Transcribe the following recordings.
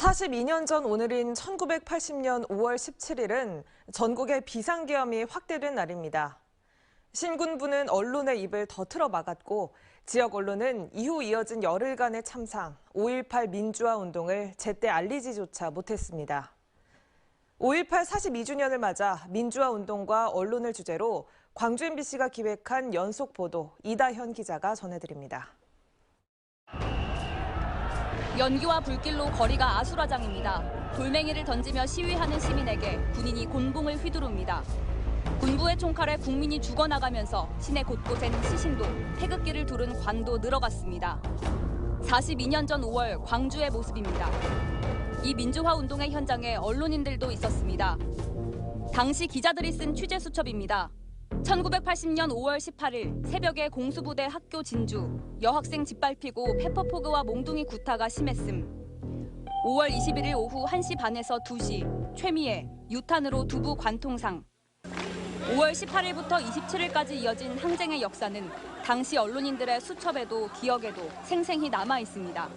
42년 전 오늘인 1980년 5월 17일은 전국의 비상계엄이 확대된 날입니다. 신군부는 언론의 입을 더 틀어 막았고 지역 언론은 이후 이어진 열흘간의 참상, 5.18 민주화 운동을 제때 알리지조차 못했습니다. 5.18 42주년을 맞아 민주화 운동과 언론을 주제로 광주 MBC가 기획한 연속 보도 이다현 기자가 전해드립니다. 연기와 불길로 거리가 아수라장입니다. 돌멩이를 던지며 시위하는 시민에게 군인이 곤봉을 휘두릅니다. 군부의 총칼에 국민이 죽어나가면서 시내 곳곳엔 시신도 태극기를 두른 관도 늘어갔습니다. 42년 전 5월 광주의 모습입니다. 이 민주화 운동의 현장에 언론인들도 있었습니다. 당시 기자들이 쓴 취재 수첩입니다. 1980년 5월 18일 새벽에 공수부대 학교 진주, 여학생 짓밟히고 페퍼포그와 몽둥이 구타가 심했음. 5월 21일 오후 1시 반에서 2시, 최미애, 유탄으로 두부 관통상. 5월 18일부터 27일까지 이어진 항쟁의 역사는 당시 언론인들의 수첩에도 기억에도 생생히 남아 있습니다.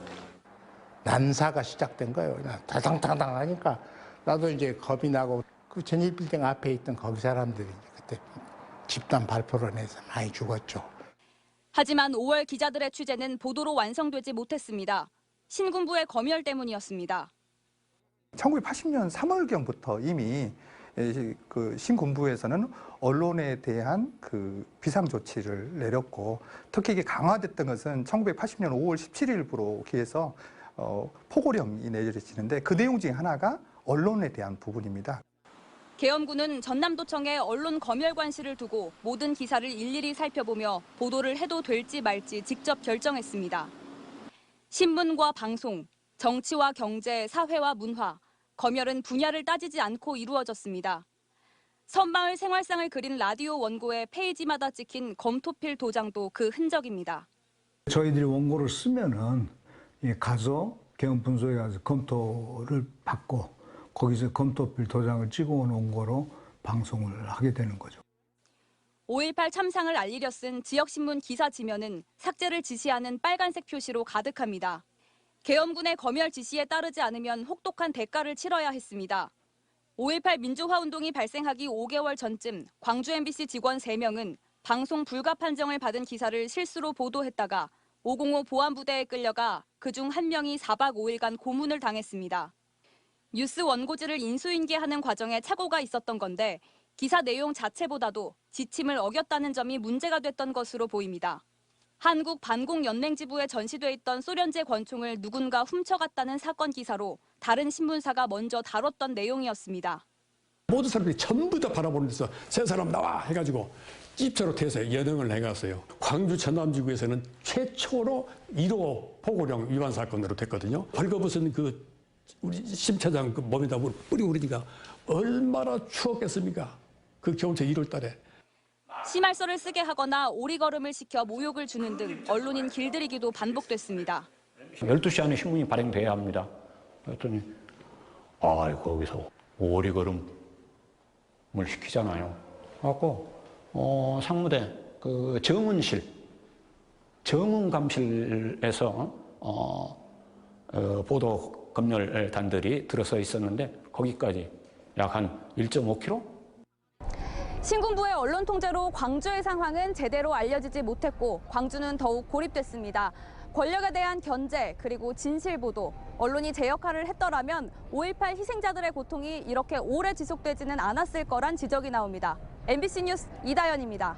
난사가 시작된 거예요. 다당당당 하니까 나도 이제 겁이 나고 그 전일빌딩 앞에 있던 거기 사람들이 그때 집단 발표를 해서 많이 죽었죠. 하지만 5월 기자들의 취재는 보도로 완성되지 못했습니다. 신군부의 검열 때문이었습니다. 1980년 3월경부터 이미 그 신군부에서는 언론에 대한 그 비상 조치를 내렸고 특히 이게 강화됐던 것은 1980년 5월 17일부로 기해서 포고령이 내려지는데 그 내용 중에 하나가 언론에 대한 부분입니다. 계엄군은 전남도청에 언론 검열관실을 두고 모든 기사를 일일이 살펴보며 보도를 해도 될지 말지 직접 결정했습니다. 신문과 방송, 정치와 경제, 사회와 문화, 검열은 분야를 따지지 않고 이루어졌습니다. 섬마을 생활상을 그린 라디오 원고의 페이지마다 찍힌 검토필 도장도 그 흔적입니다. 저희들이 원고를 쓰면은 가서 계엄 분소에 가서 검토를 받고 거기서 검토필 도장을 찍어온 원고로 방송을 하게 되는 거죠. 5.18 참상을 알리려 쓴 지역신문 기사 지면은 삭제를 지시하는 빨간색 표시로 가득합니다. 계엄군의 검열 지시에 따르지 않으면 혹독한 대가를 치러야 했습니다. 5.18 민주화 운동이 발생하기 5개월 전쯤 광주 MBC 직원 3명은 방송 불가 판정을 받은 기사를 실수로 보도했다가 505 보안부대에 끌려가 그중 1명이 4박 5일간 고문을 당했습니다. 뉴스 원고지를 인수인계하는 과정에 착오가 있었던 건데 기사 내용 자체보다도 지침을 어겼다는 점이 문제가 됐던 것으로 보입니다. 한국 반공연맹지부에 전시돼 있던 소련제 권총을 누군가 훔쳐갔다는 사건 기사로 다른 신문사가 먼저 다뤘던 내용이었습니다. 모든 사람들이 전부 다 바라보는 데서 세 사람 나와 해가지고 찝처로 태서 연행을 해갔어요. 광주 전남지구에서는 최초로 1호 포고령 위반 사건으로 됐거든요. 벌거벗은 그 우리 심차장 그 몸에다 뿌리 우리니까 얼마나 추웠겠습니까? 그 겨울철 1월 달에. 심할서를 쓰게 하거나 오리걸음을 시켜 모욕을 주는 등 언론인 길들이기도 반복됐습니다. 12시 안에 신문이 발행돼야 합니다. 그랬더니 거기서 오리걸음을 시키잖아요. 그래갖고 상무대 그 정은감실에서 보도 검열단들이 들어서 있었는데 거기까지 약 한 1.5km? 신군부의 언론 통제로 광주의 상황은 제대로 알려지지 못했고 광주는 더욱 고립됐습니다. 권력에 대한 견제 그리고 진실 보도, 언론이 제 역할을 했더라면 5.18 희생자들의 고통이 이렇게 오래 지속되지는 않았을 거란 지적이 나옵니다. MBC 뉴스 이다현입니다.